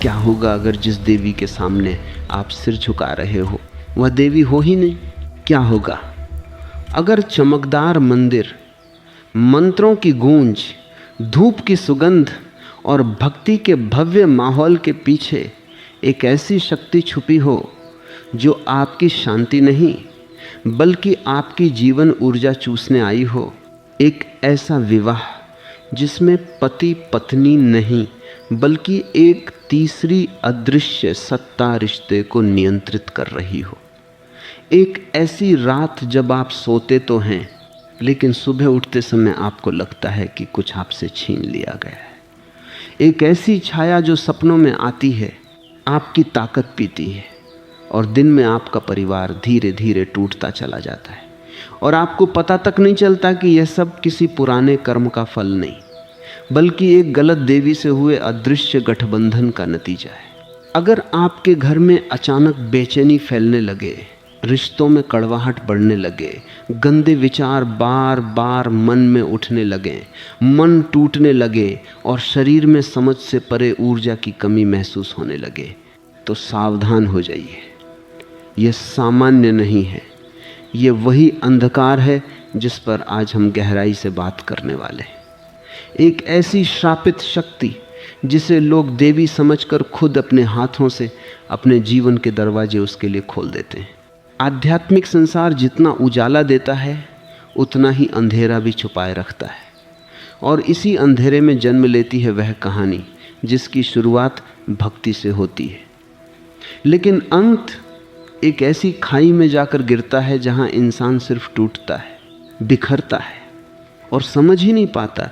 क्या होगा अगर जिस देवी के सामने आप सिर झुका रहे हो वह देवी हो ही नहीं? क्या होगा अगर चमकदार मंदिर, मंत्रों की गूंज, धूप की सुगंध और भक्ति के भव्य माहौल के पीछे एक ऐसी शक्ति छुपी हो जो आपकी शांति नहीं बल्कि आपकी जीवन ऊर्जा चूसने आई हो? एक ऐसा विवाह जिसमें पति पत्नी नहीं बल्कि एक तीसरी अदृश्य सत्ता रिश्ते को नियंत्रित कर रही हो। एक ऐसी रात जब आप सोते तो हैं लेकिन सुबह उठते समय आपको लगता है कि कुछ आपसे छीन लिया गया है। एक ऐसी छाया जो सपनों में आती है, आपकी ताकत पीती है और दिन में आपका परिवार धीरे धीरे टूटता चला जाता है और आपको पता तक नहीं चलता कि यह सब किसी पुराने कर्म का फल नहीं बल्कि एक गलत देवी से हुए अदृश्य गठबंधन का नतीजा है। अगर आपके घर में अचानक बेचैनी फैलने लगे, रिश्तों में कड़वाहट बढ़ने लगे, गंदे विचार बार बार मन में उठने लगे, मन टूटने लगे और शरीर में समझ से परे ऊर्जा की कमी महसूस होने लगे, तो सावधान हो जाइए। यह सामान्य नहीं है, ये वही अंधकार है जिस पर आज हम गहराई से बात करने वाले हैं। एक ऐसी श्रापित शक्ति जिसे लोग देवी समझकर खुद अपने हाथों से अपने जीवन के दरवाजे उसके लिए खोल देते हैं। आध्यात्मिक संसार जितना उजाला देता है उतना ही अंधेरा भी छुपाए रखता है और इसी अंधेरे में जन्म लेती है वह कहानी जिसकी शुरुआत भक्ति से होती है लेकिन अंत एक ऐसी खाई में जाकर गिरता है जहां इंसान सिर्फ टूटता है, बिखरता है और समझ ही नहीं पाता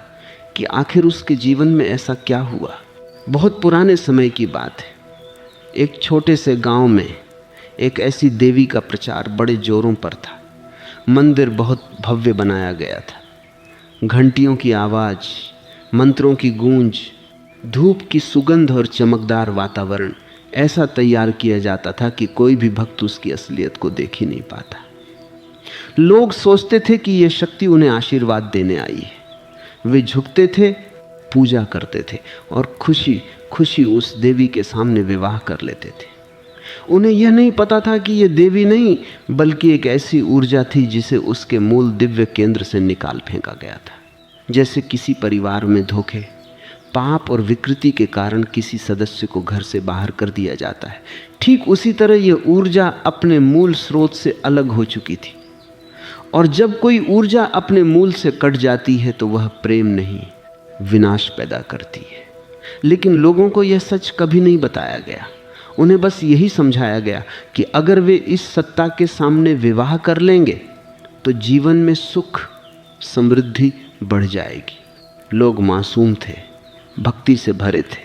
कि आखिर उसके जीवन में ऐसा क्या हुआ। बहुत पुराने समय की बात है, एक छोटे से गांव में एक ऐसी देवी का प्रचार बड़े जोरों पर था। मंदिर बहुत भव्य बनाया गया था। घंटियों की आवाज़, मंत्रों की गूंज, धूप की सुगंध और चमकदार वातावरण ऐसा तैयार किया जाता था कि कोई भी भक्त उसकी असलियत को देख ही नहीं पाता। लोग सोचते थे कि यह शक्ति उन्हें आशीर्वाद देने आई है। वे झुकते थे, पूजा करते थे और खुशी खुशी उस देवी के सामने विवाह कर लेते थे। उन्हें यह नहीं पता था कि यह देवी नहीं बल्कि एक ऐसी ऊर्जा थी जिसे उसके मूल दिव्य केंद्र से निकाल फेंका गया था। जैसे किसी परिवार में धोखे, पाप और विकृति के कारण किसी सदस्य को घर से बाहर कर दिया जाता है, ठीक उसी तरह यह ऊर्जा अपने मूल स्रोत से अलग हो चुकी थी। और जब कोई ऊर्जा अपने मूल से कट जाती है तो वह प्रेम नहीं, विनाश पैदा करती है। लेकिन लोगों को यह सच कभी नहीं बताया गया। उन्हें बस यही समझाया गया कि अगर वे इस सत्ता के सामने विवाह कर लेंगे तो जीवन में सुख समृद्धि बढ़ जाएगी। लोग मासूम थे, भक्ति से भरे थे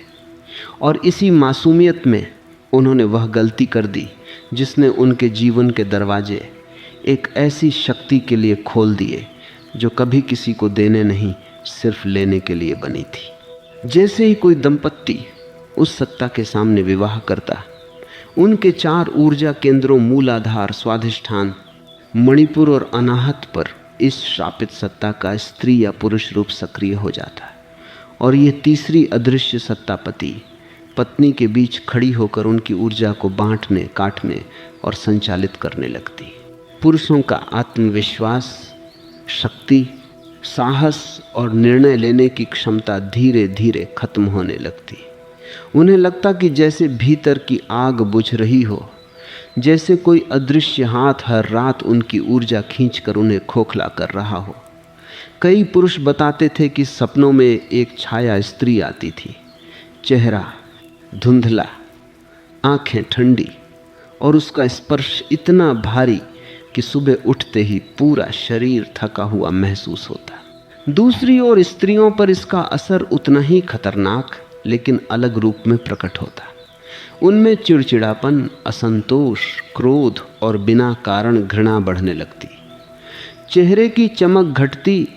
और इसी मासूमियत में उन्होंने वह गलती कर दी जिसने उनके जीवन के दरवाजे एक ऐसी शक्ति के लिए खोल दिए जो कभी किसी को देने नहीं, सिर्फ लेने के लिए बनी थी। जैसे ही कोई दंपत्ति उस सत्ता के सामने विवाह करता, उनके 4 ऊर्जा केंद्रों मूलाधार, स्वाधिष्ठान, मणिपुर और अनाहत पर इस श्रापित सत्ता का स्त्री या पुरुष रूप सक्रिय हो जाता है और यह तीसरी अदृश्य सत्ता पति पत्नी के बीच खड़ी होकर उनकी ऊर्जा को बांटने, काटने और संचालित करने लगती। पुरुषों का आत्मविश्वास, शक्ति, साहस और निर्णय लेने की क्षमता धीरे धीरे खत्म होने लगती। उन्हें लगता कि जैसे भीतर की आग बुझ रही हो, जैसे कोई अदृश्य हाथ हर रात उनकी ऊर्जा खींचकर उन्हें खोखला कर रहा हो। कई पुरुष बताते थे कि सपनों में एक छाया स्त्री आती थी, चेहरा धुंधला, आंखें ठंडी और उसका स्पर्श इतना भारी कि सुबह उठते ही पूरा शरीर थका हुआ महसूस होता। दूसरी ओर स्त्रियों पर इसका असर उतना ही खतरनाक लेकिन अलग रूप में प्रकट होता। उनमें चिड़चिड़ापन, असंतोष, क्रोध और बिना कारण घृणा बढ़ने लगती। चेहरे की चमक घटती,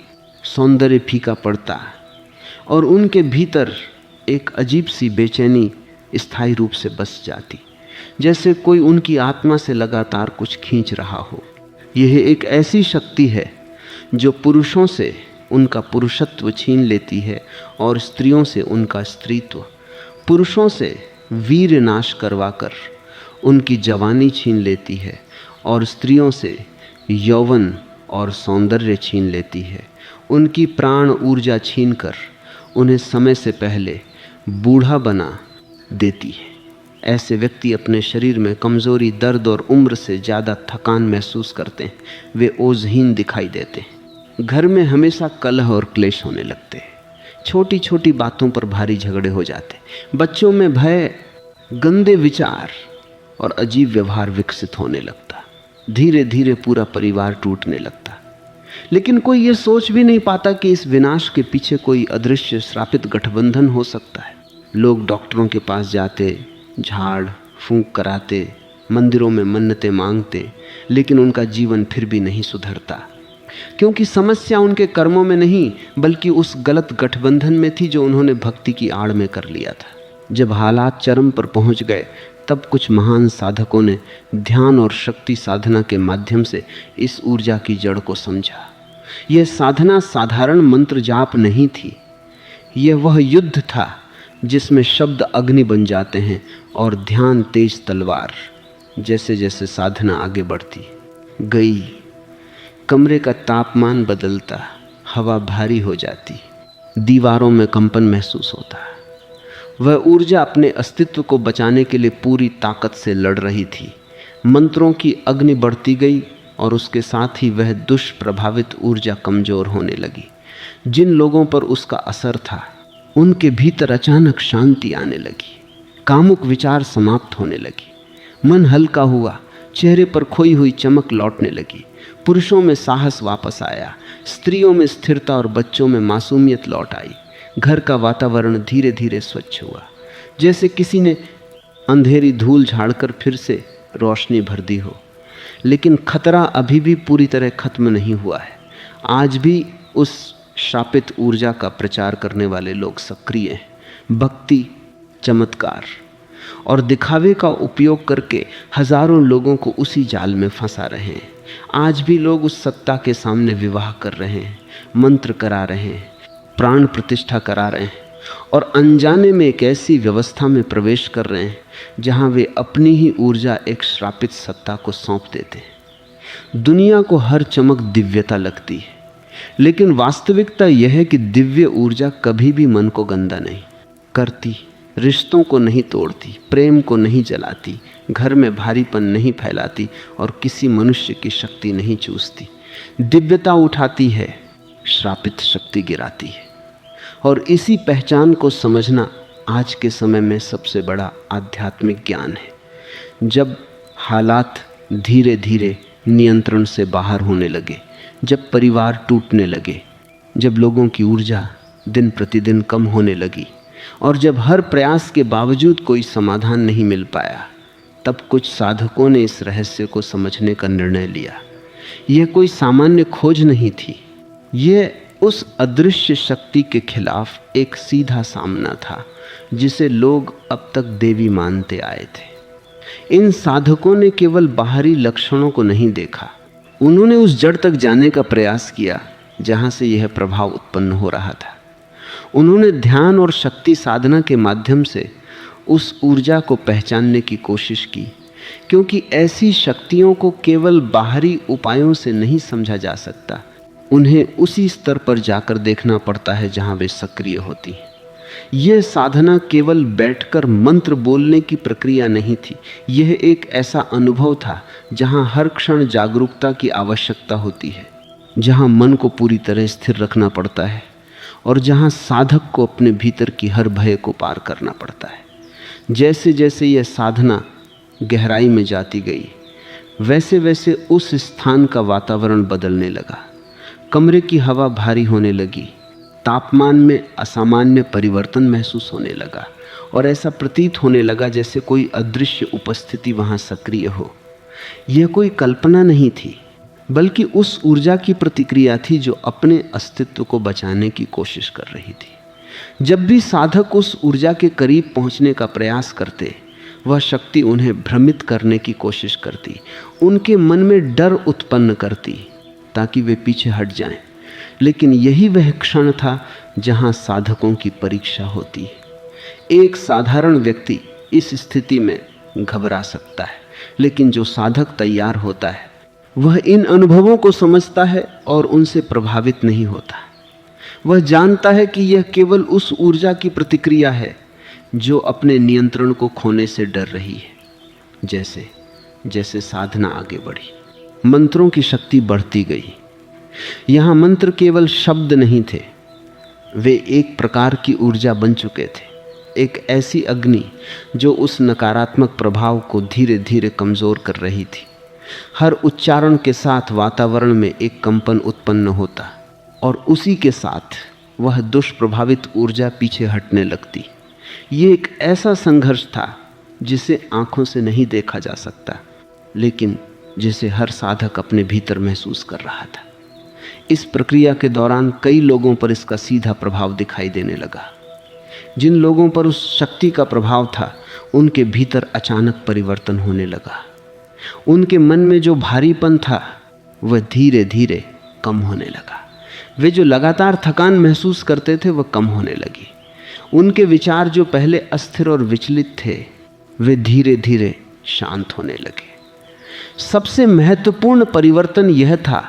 सौंदर्य फीका पड़ता और उनके भीतर एक अजीब सी बेचैनी स्थायी रूप से बस जाती, जैसे कोई उनकी आत्मा से लगातार कुछ खींच रहा हो। यह एक ऐसी शक्ति है जो पुरुषों से उनका पुरुषत्व छीन लेती है और स्त्रियों से उनका स्त्रीत्व, पुरुषों से वीर नाश करवाकर उनकी जवानी छीन लेती है और स्त्रियों से यौवन और सौंदर्य छीन लेती है, उनकी प्राण ऊर्जा छीनकर उन्हें समय से पहले बूढ़ा बना देती है। ऐसे व्यक्ति अपने शरीर में कमज़ोरी, दर्द और उम्र से ज़्यादा थकान महसूस करते हैं। वे ओजहीन दिखाई देते हैं। घर में हमेशा कलह और क्लेश होने लगते हैं। छोटी छोटी बातों पर भारी झगड़े हो जाते हैं। बच्चों में भय, गंदे विचार और अजीब व्यवहार विकसित होने लगता। धीरे धीरे पूरा परिवार टूटने लगता। लेकिन कोई ये सोच भी नहीं पाता कि इस विनाश के पीछे कोई अदृश्य श्रापित गठबंधन हो सकता है। लोग डॉक्टरों के पास जाते, झाड़ फूंक कराते, मंदिरों में मन्नतें मांगते, लेकिन उनका जीवन फिर भी नहीं सुधरता, क्योंकि समस्या उनके कर्मों में नहीं बल्कि उस गलत गठबंधन में थी जो उन्होंने भक्ति की आड़ में कर लिया था। जब हालात चरम पर पहुंच गए तब कुछ महान साधकों ने ध्यान और शक्ति साधना के माध्यम से इस ऊर्जा की जड़ को समझा। यह साधना साधारण मंत्र जाप नहीं थी, यह वह युद्ध था जिसमें शब्द अग्नि बन जाते हैं और ध्यान तेज तलवार। जैसे जैसे साधना आगे बढ़ती गई, कमरे का तापमान बदलता, हवा भारी हो जाती, दीवारों में कंपन महसूस होता। वह ऊर्जा अपने अस्तित्व को बचाने के लिए पूरी ताकत से लड़ रही थी। मंत्रों की अग्नि बढ़ती गई और उसके साथ ही वह दुष्प्रभावित ऊर्जा कमजोर होने लगी। जिन लोगों पर उसका असर था उनके भीतर अचानक शांति आने लगी, कामुक विचार समाप्त होने लगी, मन हल्का हुआ, चेहरे पर खोई हुई चमक लौटने लगी, पुरुषों में साहस वापस आया, स्त्रियों में स्थिरता और बच्चों में मासूमियत लौट आई। घर का वातावरण धीरे धीरे स्वच्छ हुआ, जैसे किसी ने अंधेरी धूल झाड़कर फिर से रोशनी भर दी हो। लेकिन खतरा अभी भी पूरी तरह खत्म नहीं हुआ है। आज भी उस श्रापित ऊर्जा का प्रचार करने वाले लोग सक्रिय हैं। भक्ति, चमत्कार और दिखावे का उपयोग करके हजारों लोगों को उसी जाल में फंसा रहे हैं। आज भी लोग उस सत्ता के सामने विवाह कर रहे हैं, मंत्र करा रहे हैं, प्राण प्रतिष्ठा करा रहे हैं और अनजाने में एक ऐसी व्यवस्था में प्रवेश कर रहे हैं जहां वे अपनी ही ऊर्जा एक श्रापित सत्ता को सौंप देते हैं। दुनिया को हर चमक दिव्यता लगती है, लेकिन वास्तविकता यह है कि दिव्य ऊर्जा कभी भी मन को गंदा नहीं करती, रिश्तों को नहीं तोड़ती, प्रेम को नहीं जलाती, घर में भारीपन नहीं फैलाती और किसी मनुष्य की शक्ति नहीं चूसती। दिव्यता उठाती है, श्रापित शक्ति गिराती है। और इसी पहचान को समझना आज के समय में सबसे बड़ा आध्यात्मिक ज्ञान है। जब हालात धीरे धीरे नियंत्रण से बाहर होने लगे, जब परिवार टूटने लगे, जब लोगों की ऊर्जा दिन प्रतिदिन कम होने लगी और जब हर प्रयास के बावजूद कोई समाधान नहीं मिल पाया, तब कुछ साधकों ने इस रहस्य को समझने का निर्णय लिया। यह कोई सामान्य खोज नहीं थी, यह उस अदृश्य शक्ति के खिलाफ एक सीधा सामना था जिसे लोग अब तक देवी मानते आए थे। इन साधकों ने केवल बाहरी लक्षणों को नहीं देखा, उन्होंने उस जड़ तक जाने का प्रयास किया जहां से यह प्रभाव उत्पन्न हो रहा था। उन्होंने ध्यान और शक्ति साधना के माध्यम से उस ऊर्जा को पहचानने की कोशिश की, क्योंकि ऐसी शक्तियों को केवल बाहरी उपायों से नहीं समझा जा सकता। उन्हें उसी स्तर पर जाकर देखना पड़ता है जहां वे सक्रिय होती हैं। यह साधना केवल बैठकर मंत्र बोलने की प्रक्रिया नहीं थी, यह एक ऐसा अनुभव था जहां हर क्षण जागरूकता की आवश्यकता होती है, जहां मन को पूरी तरह स्थिर रखना पड़ता है और जहां साधक को अपने भीतर की हर भय को पार करना पड़ता है। जैसे जैसे यह साधना गहराई में जाती गई, वैसे वैसे उस स्थान का वातावरण बदलने लगा। कमरे की हवा भारी होने लगी, तापमान में असामान्य परिवर्तन महसूस होने लगा और ऐसा प्रतीत होने लगा जैसे कोई अदृश्य उपस्थिति वहां सक्रिय हो। यह कोई कल्पना नहीं थी, बल्कि उस ऊर्जा की प्रतिक्रिया थी जो अपने अस्तित्व को बचाने की कोशिश कर रही थी। जब भी साधक उस ऊर्जा के करीब पहुंचने का प्रयास करते, वह शक्ति उन्हें भ्रमित करने की कोशिश करती, उनके मन में डर उत्पन्न करती ताकि वे पीछे हट जाएं। लेकिन यही वह क्षण था जहां साधकों की परीक्षा होती है। एक साधारण व्यक्ति इस स्थिति में घबरा सकता है, लेकिन जो साधक तैयार होता है वह इन अनुभवों को समझता है और उनसे प्रभावित नहीं होता। वह जानता है कि यह केवल उस ऊर्जा की प्रतिक्रिया है जो अपने नियंत्रण को खोने से डर रही है। जैसे जैसे साधना आगे बढ़ी, मंत्रों की शक्ति बढ़ती गई। यहाँ मंत्र केवल शब्द नहीं थे, वे एक प्रकार की ऊर्जा बन चुके थे, एक ऐसी अग्नि जो उस नकारात्मक प्रभाव को धीरे धीरे कमज़ोर कर रही थी। हर उच्चारण के साथ वातावरण में एक कंपन उत्पन्न होता और उसी के साथ वह दुष्प्रभावित ऊर्जा पीछे हटने लगती। ये एक ऐसा संघर्ष था जिसे आंखों से नहीं देखा जा सकता, लेकिन जिसे हर साधक अपने भीतर महसूस कर रहा था। इस प्रक्रिया के दौरान कई लोगों पर इसका सीधा प्रभाव दिखाई देने लगा। जिन लोगों पर उस शक्ति का प्रभाव था, उनके भीतर अचानक परिवर्तन होने लगा। उनके मन में जो भारीपन था वह धीरे धीरे कम होने लगा। वे जो लगातार थकान महसूस करते थे वह कम होने लगी। उनके विचार जो पहले अस्थिर और विचलित थे वे धीरे धीरे शांत होने लगे। सबसे महत्वपूर्ण परिवर्तन यह था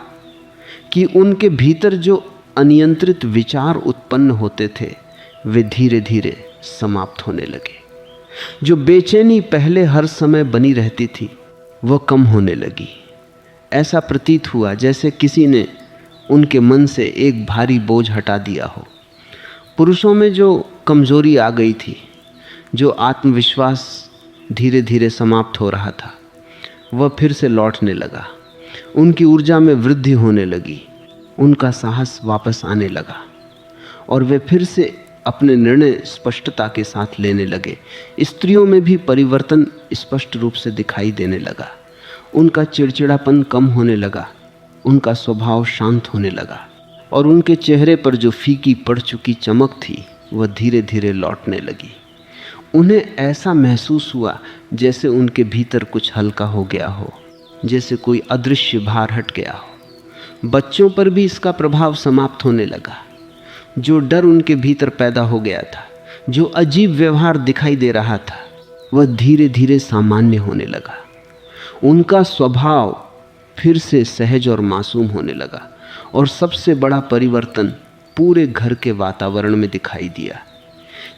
कि उनके भीतर जो अनियंत्रित विचार उत्पन्न होते थे वे धीरे धीरे समाप्त होने लगे। जो बेचैनी पहले हर समय बनी रहती थी वह कम होने लगी। ऐसा प्रतीत हुआ जैसे किसी ने उनके मन से एक भारी बोझ हटा दिया हो। पुरुषों में जो कमजोरी आ गई थी, जो आत्मविश्वास धीरे धीरे समाप्त हो रहा था, वह फिर से लौटने लगा। उनकी ऊर्जा में वृद्धि होने लगी, उनका साहस वापस आने लगा और वे फिर से अपने निर्णय स्पष्टता के साथ लेने लगे। स्त्रियों में भी परिवर्तन स्पष्ट रूप से दिखाई देने लगा। उनका चिड़चिड़ापन कम होने लगा, उनका स्वभाव शांत होने लगा और उनके चेहरे पर जो फीकी पड़ चुकी चमक थी वह धीरे धीरे लौटने लगी। उन्हें ऐसा महसूस हुआ जैसे उनके भीतर कुछ हल्का हो गया हो, जैसे कोई अदृश्य भार हट गया हो। बच्चों पर भी इसका प्रभाव समाप्त होने लगा। जो डर उनके भीतर पैदा हो गया था, जो अजीब व्यवहार दिखाई दे रहा था, वह धीरे धीरे सामान्य होने लगा। उनका स्वभाव फिर से सहज और मासूम होने लगा और सबसे बड़ा परिवर्तन पूरे घर के वातावरण में दिखाई दिया।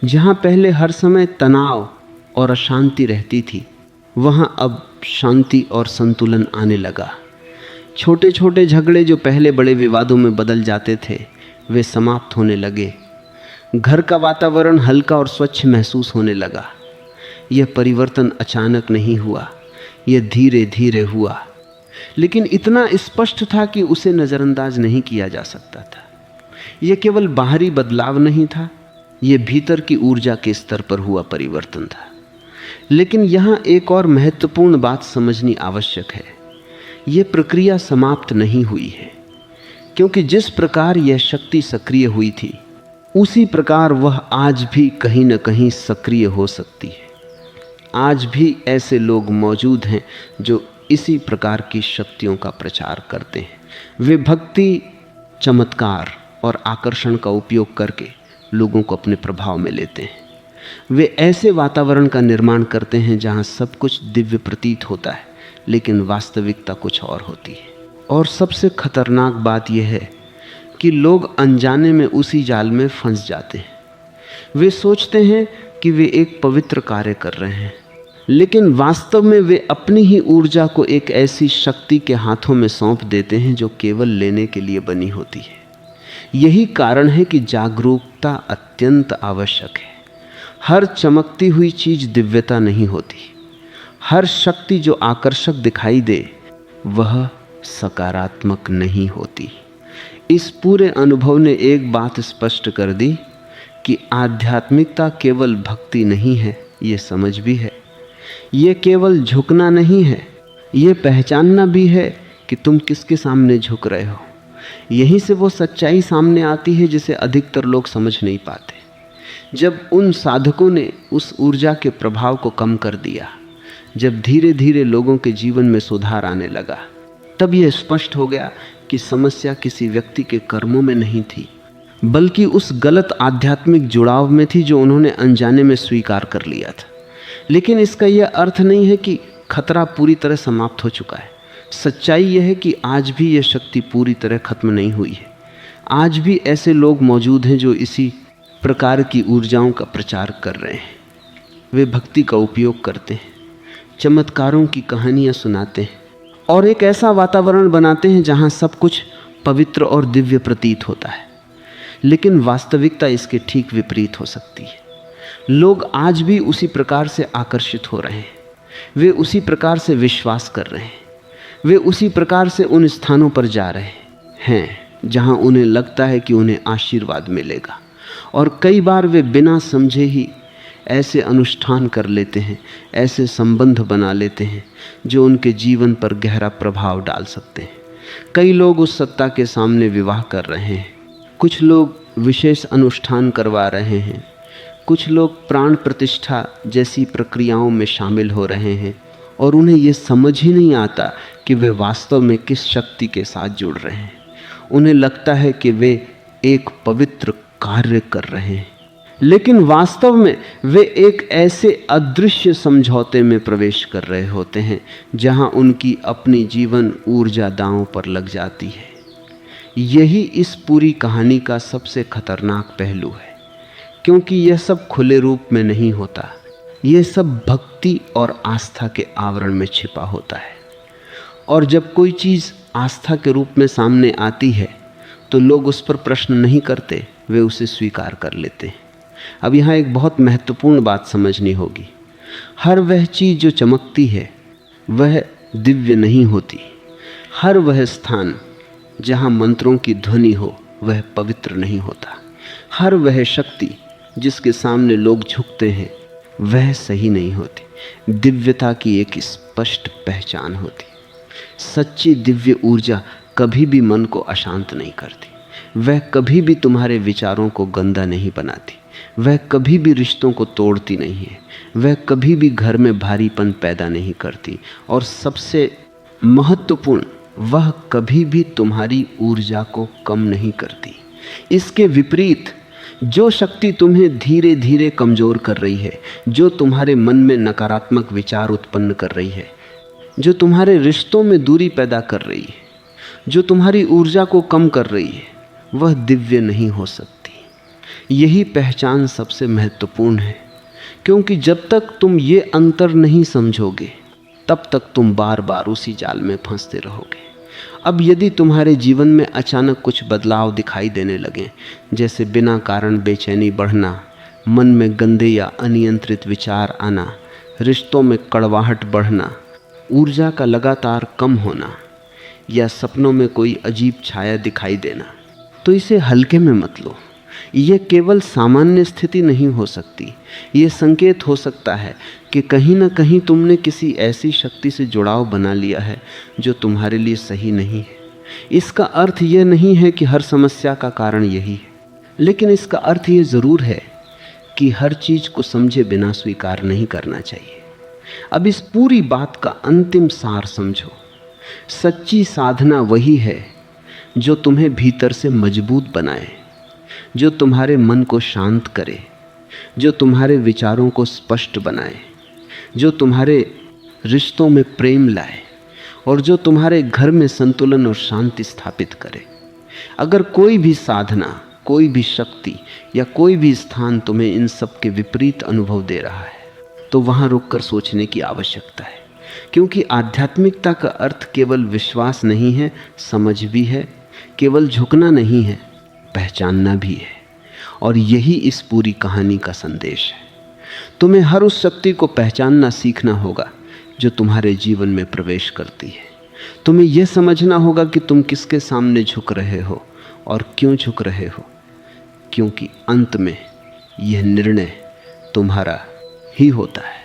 जहाँ पहले हर समय तनाव और अशांति रहती थी, वहाँ अब शांति और संतुलन आने लगा। छोटे छोटे झगड़े जो पहले बड़े विवादों में बदल जाते थे वे समाप्त होने लगे। घर का वातावरण हल्का और स्वच्छ महसूस होने लगा। यह परिवर्तन अचानक नहीं हुआ, यह धीरे धीरे हुआ, लेकिन इतना स्पष्ट था कि उसे नज़रअंदाज नहीं किया जा सकता था। यह केवल बाहरी बदलाव नहीं था, यह भीतर की ऊर्जा के स्तर पर हुआ परिवर्तन था। लेकिन यहाँ एक और महत्वपूर्ण बात समझनी आवश्यक है। यह प्रक्रिया समाप्त नहीं हुई है, क्योंकि जिस प्रकार यह शक्ति सक्रिय हुई थी उसी प्रकार वह आज भी कहीं न कहीं सक्रिय हो सकती है। आज भी ऐसे लोग मौजूद हैं जो इसी प्रकार की शक्तियों का प्रचार करते हैं। वे भक्ति, चमत्कार और आकर्षण का उपयोग करके लोगों को अपने प्रभाव में लेते हैं। वे ऐसे वातावरण का निर्माण करते हैं जहां सब कुछ दिव्य प्रतीत होता है, लेकिन वास्तविकता कुछ और होती है। और सबसे खतरनाक बात यह है कि लोग अनजाने में उसी जाल में फंस जाते हैं। वे सोचते हैं कि वे एक पवित्र कार्य कर रहे हैं, लेकिन वास्तव में वे अपनी ही ऊर्जा को एक ऐसी शक्ति के हाथों में सौंप देते हैं जो केवल लेने के लिए बनी होती है। यही कारण है कि जागरूकता अत्यंत आवश्यक है। हर चमकती हुई चीज दिव्यता नहीं होती। हर शक्ति जो आकर्षक दिखाई दे वह सकारात्मक नहीं होती। इस पूरे अनुभव ने एक बात स्पष्ट कर दी कि आध्यात्मिकता केवल भक्ति नहीं है, ये समझ भी है। ये केवल झुकना नहीं है, ये पहचानना भी है कि तुम किसके सामने झुक रहे हो। यहीं से वो सच्चाई सामने आती है जिसे अधिकतर लोग समझ नहीं पाते। जब उन साधकों ने उस ऊर्जा के प्रभाव को कम कर दिया, जब धीरे धीरे लोगों के जीवन में सुधार आने लगा, तब यह स्पष्ट हो गया कि समस्या किसी व्यक्ति के कर्मों में नहीं थी, बल्कि उस गलत आध्यात्मिक जुड़ाव में थी जो उन्होंने अनजाने में स्वीकार कर लिया था। लेकिन इसका यह अर्थ नहीं है कि खतरा पूरी तरह समाप्त हो चुका है। सच्चाई यह है कि आज भी यह शक्ति पूरी तरह खत्म नहीं हुई है। आज भी ऐसे लोग मौजूद हैं जो इसी प्रकार की ऊर्जाओं का प्रचार कर रहे हैं। वे भक्ति का उपयोग करते हैं, चमत्कारों की कहानियाँ सुनाते हैं और एक ऐसा वातावरण बनाते हैं जहाँ सब कुछ पवित्र और दिव्य प्रतीत होता है। लेकिन वास्तविकता इसके ठीक विपरीत हो सकती है। लोग आज भी उसी प्रकार से आकर्षित हो रहे हैं, वे उसी प्रकार से विश्वास कर रहे हैं, वे उसी प्रकार से उन स्थानों पर जा रहे हैं जहां उन्हें लगता है कि उन्हें आशीर्वाद मिलेगा। और कई बार वे बिना समझे ही ऐसे अनुष्ठान कर लेते हैं, ऐसे संबंध बना लेते हैं जो उनके जीवन पर गहरा प्रभाव डाल सकते हैं। कई लोग उस सत्ता के सामने विवाह कर रहे हैं, कुछ लोग विशेष अनुष्ठान करवा रहे हैं, कुछ लोग प्राण प्रतिष्ठा जैसी प्रक्रियाओं में शामिल हो रहे हैं और उन्हें ये समझ ही नहीं आता कि वे वास्तव में किस शक्ति के साथ जुड़ रहे हैं। उन्हें लगता है कि वे एक पवित्र कार्य कर रहे हैं, लेकिन वास्तव में वे एक ऐसे अदृश्य समझौते में प्रवेश कर रहे होते हैं जहां उनकी अपनी जीवन ऊर्जा दांव पर लग जाती है। यही इस पूरी कहानी का सबसे खतरनाक पहलू है, क्योंकि यह सब खुले रूप में नहीं होता, यह सब भक्ति और आस्था के आवरण में छिपा होता है। और जब कोई चीज़ आस्था के रूप में सामने आती है तो लोग उस पर प्रश्न नहीं करते, वे उसे स्वीकार कर लेते हैं। अब यहाँ एक बहुत महत्वपूर्ण बात समझनी होगी। हर वह चीज़ जो चमकती है वह दिव्य नहीं होती। हर वह स्थान जहाँ मंत्रों की ध्वनि हो वह पवित्र नहीं होता। हर वह शक्ति जिसके सामने लोग झुकते हैं वह सही नहीं होती। दिव्यता की एक स्पष्ट पहचान होती। सच्ची दिव्य ऊर्जा कभी भी मन को अशांत नहीं करती, वह कभी भी तुम्हारे विचारों को गंदा नहीं बनाती, वह कभी भी रिश्तों को तोड़ती नहीं है, वह कभी भी घर में भारीपन पैदा नहीं करती, और सबसे महत्वपूर्ण, वह कभी भी तुम्हारी ऊर्जा को कम नहीं करती। इसके विपरीत जो शक्ति तुम्हें धीरे धीरे कमज़ोर कर रही है, जो तुम्हारे मन में नकारात्मक विचार उत्पन्न कर रही है, जो तुम्हारे रिश्तों में दूरी पैदा कर रही है, जो तुम्हारी ऊर्जा को कम कर रही है, वह दिव्य नहीं हो सकती। यही पहचान सबसे महत्वपूर्ण है, क्योंकि जब तक तुम ये अंतर नहीं समझोगे तब तक तुम बार बार उसी जाल में फंसते रहोगे। अब यदि तुम्हारे जीवन में अचानक कुछ बदलाव दिखाई देने लगे, जैसे बिना कारण बेचैनी बढ़ना, मन में गंदे या अनियंत्रित विचार आना, रिश्तों में कड़वाहट बढ़ना, ऊर्जा का लगातार कम होना, या सपनों में कोई अजीब छाया दिखाई देना, तो इसे हल्के में मत लो। ये केवल सामान्य स्थिति नहीं हो सकती। ये संकेत हो सकता है कि कहीं ना कहीं तुमने किसी ऐसी शक्ति से जुड़ाव बना लिया है जो तुम्हारे लिए सही नहीं है। इसका अर्थ ये नहीं है कि हर समस्या का कारण यही है, लेकिन इसका अर्थ ये ज़रूर है कि हर चीज़ को समझे बिना स्वीकार नहीं करना चाहिए। अब इस पूरी बात का अंतिम सार समझो। सच्ची साधना वही है जो तुम्हें भीतर से मजबूत बनाए, जो तुम्हारे मन को शांत करे, जो तुम्हारे विचारों को स्पष्ट बनाए, जो तुम्हारे रिश्तों में प्रेम लाए, और जो तुम्हारे घर में संतुलन और शांति स्थापित करे। अगर कोई भी साधना, कोई भी शक्ति या कोई भी स्थान तुम्हें इन सब के विपरीत अनुभव दे रहा है, तो वहाँ रुककर सोचने की आवश्यकता है, क्योंकि आध्यात्मिकता का अर्थ केवल विश्वास नहीं है, समझ भी है, केवल झुकना नहीं है, पहचानना भी है। और यही इस पूरी कहानी का संदेश है। तुम्हें हर उस शक्ति को पहचानना सीखना होगा जो तुम्हारे जीवन में प्रवेश करती है। तुम्हें यह समझना होगा कि तुम किसके सामने झुक रहे हो और क्यों झुक रहे हो, क्योंकि अंत में यह निर्णय तुम्हारा ही होता है।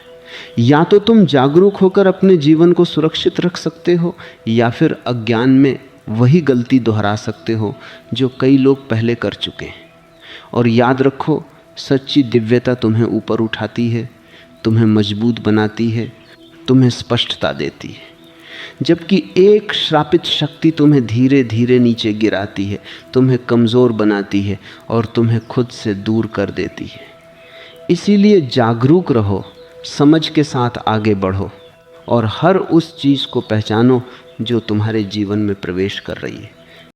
या तो तुम जागरूक होकर अपने जीवन को सुरक्षित रख सकते हो, या फिर अज्ञान में वही गलती दोहरा सकते हो जो कई लोग पहले कर चुके हैं। और याद रखो, सच्ची दिव्यता तुम्हें ऊपर उठाती है, तुम्हें मजबूत बनाती है, तुम्हें स्पष्टता देती है, जबकि एक श्रापित शक्ति तुम्हें धीरे धीरे नीचे गिराती है, तुम्हें कमज़ोर बनाती है और तुम्हें खुद से दूर कर देती है। इसीलिए जागरूक रहो, समझ के साथ आगे बढ़ो और हर उस चीज़ को पहचानो जो तुम्हारे जीवन में प्रवेश कर रही है।